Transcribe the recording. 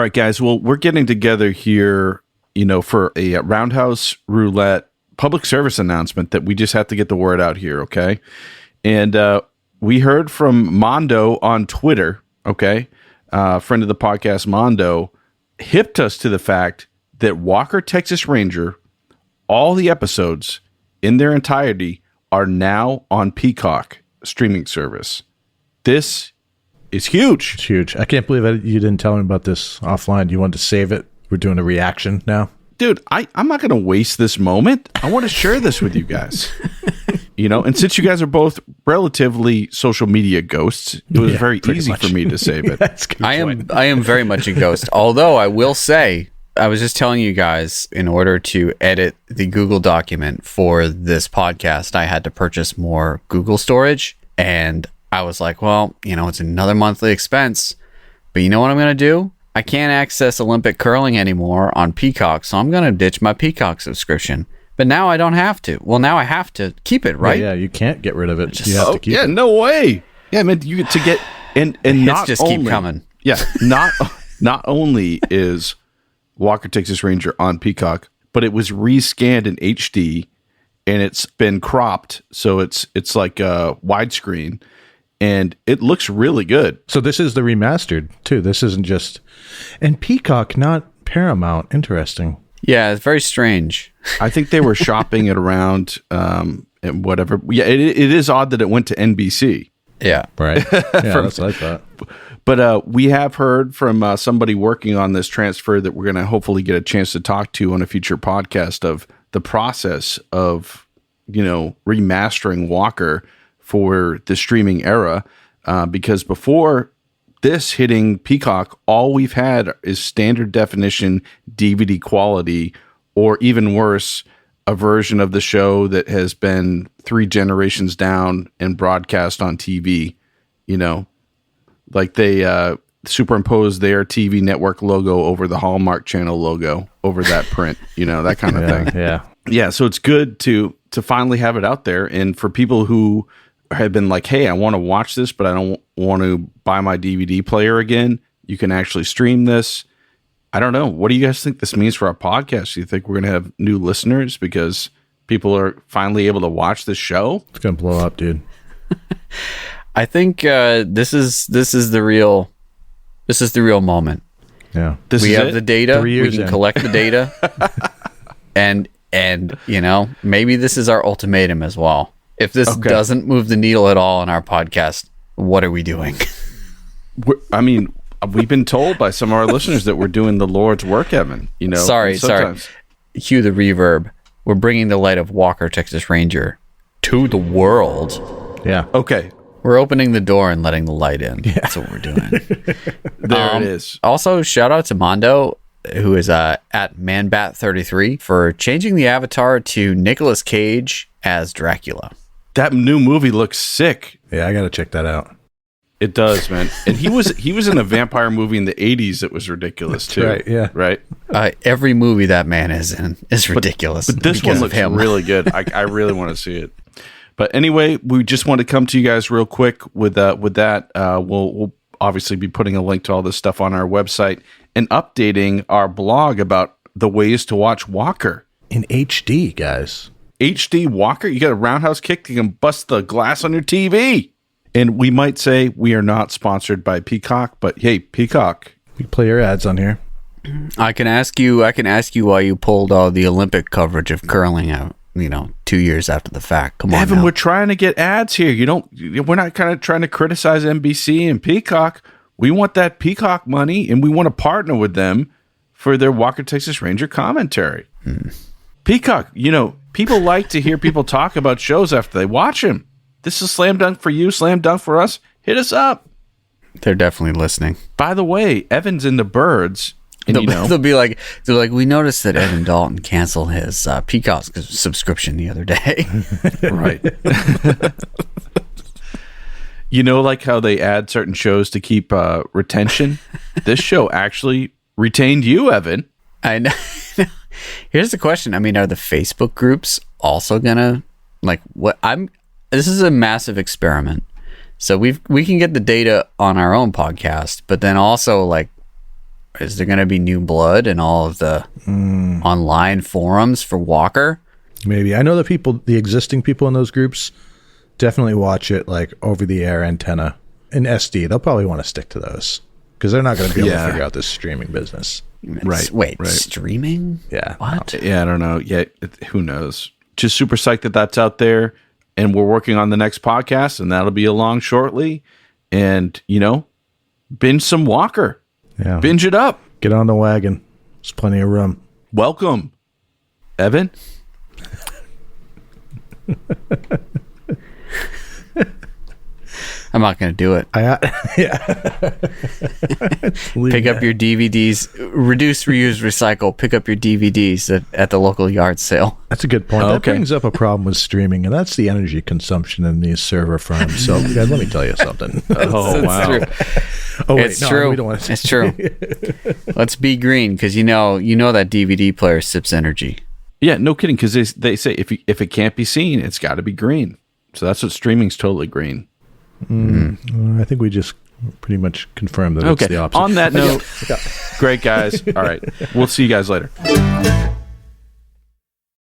right, guys. Well, we're getting together here, for a Roundhouse Roulette public service announcement that we just have to get the word out here, okay? And we heard from Mondo on Twitter, okay? Friend of the podcast, Mondo, hipped us to the fact that Walker, Texas Ranger, all the episodes in their entirety are now on Peacock streaming service. This is huge. It's huge. I can't believe you didn't tell me about this offline. You wanted to save it. We're doing a reaction now. Dude, I'm not going to waste this moment. I want to share this with you guys. And since you guys are both relatively social media ghosts, it was very easy for me to save it. That's a good point. I am very much a ghost. Although I will say, I was just telling you guys, in order to edit the Google document for this podcast, I had to purchase more Google storage. And I was like, well, it's another monthly expense. But you know what I'm going to do? I can't access Olympic curling anymore on Peacock, so I'm going to ditch my Peacock subscription. But now I don't have to. Well, now I have to keep it, right? Yeah, you can't get rid of it. You have to keep it. No way. Yeah, man, you get to get and not just only, keep coming. Yeah, not only is Walker Texas Ranger on Peacock, but it was rescanned in HD and it's been cropped, so it's like a widescreen. And it looks really good. So this is the remastered, too. This isn't just... And Peacock, not Paramount. Interesting. Yeah, it's very strange. I think they were shopping it around and whatever. Yeah, it is odd that it went to NBC. Yeah. Right. Yeah, that's what I thought. But we have heard from somebody working on this transfer that we're going to hopefully get a chance to talk to on a future podcast of the process of, remastering Walker for the streaming era, because before this hitting Peacock, all we've had is standard definition DVD quality, or even worse, a version of the show that has been 3 generations down and broadcast on TV. Like they superimpose their TV network logo over the Hallmark Channel logo over that print, that kind of thing. Yeah. So it's good to finally have it out there, and for people who have been like, hey, I want to watch this, but I don't want to buy my DVD player again, you can actually stream this. I don't know. What do you guys think this means for our podcast? Do you think we're going to have new listeners because people are finally able to watch this show? It's going to blow up, dude. I think this is the real moment. Yeah. We have the data. We can in. collect the data. and maybe this is our ultimatum as well. If this doesn't move the needle at all on our podcast, what are we doing? We've been told by some of our listeners that we're doing the Lord's work, Evan. Sorry. Cue the reverb. We're bringing the light of Walker, Texas Ranger to the world. Yeah. Okay. We're opening the door and letting the light in. Yeah. That's what we're doing. There it is. Also, shout out to Mondo, who is at Manbat33, for changing the avatar to Nicolas Cage as Dracula. That new movie looks sick. Yeah, I got to check that out. It does, man. And he was in a vampire movie in the 80s that was ridiculous too. Right, yeah. Right? Every movie that man is in is ridiculous. But this one looks really good. I really want to see it. But anyway, we just want to come to you guys real quick with that. We'll obviously be putting a link to all this stuff on our website and updating our blog about the ways to watch Walker. In HD, guys. HD Walker? You got a roundhouse kick, you can bust the glass on your TV. And we might say we are not sponsored by Peacock, but hey, Peacock. We play your ads on here. I can ask you why you pulled all the Olympic coverage of curling out, 2 years after the fact. Come on, Evan, now. we're trying to get ads here. We're not kind of trying to criticize NBC and Peacock. We want that Peacock money, and we want to partner with them for their Walker Texas Ranger commentary. Peacock, people like to hear people talk about shows after they watch them. This is slam dunk for you, slam dunk for us. Hit us up. They're definitely listening. By the way, Evan's into birds. And they'll be like, we noticed that Evan Dalton canceled his Peacock subscription the other day. Right. Like how they add certain shows to keep retention? This show actually retained you, Evan. I know. Here's the question. Are the Facebook groups also gonna this is a massive experiment. So we can get the data on our own podcast, but then also Is there going to be new blood in all of the online forums for Walker? Maybe. I know the existing people in those groups definitely watch it like over the air antenna and SD. They'll probably want to stick to those because they're not going to be able to figure out this streaming business. Right. Wait, streaming? Yeah. What? Yeah, I don't know. Yeah, who knows? Just super psyched that that's out there, and we're working on the next podcast, and that'll be along shortly. And, binge some Walker. Yeah. Binge it up. Get on the wagon. There's plenty of room. Welcome, Evan. I'm not going to do it. Pick up your DVDs. Reduce, reuse, recycle. Pick up your DVDs at the local yard sale. That's a good point. That brings up a problem with streaming, and that's the energy consumption in these server farms. So, guys, let me tell you something. Oh, wow. True. Oh, wait, it's true. We don't want to it's true. Let's be green because you know that DVD player sips energy. Yeah, no kidding. Because they say if it can't be seen, it's got to be green. So that's what streaming's totally green. I think we just pretty much confirmed that it's the opposite. On that note, great guys. All right, we'll see you guys later.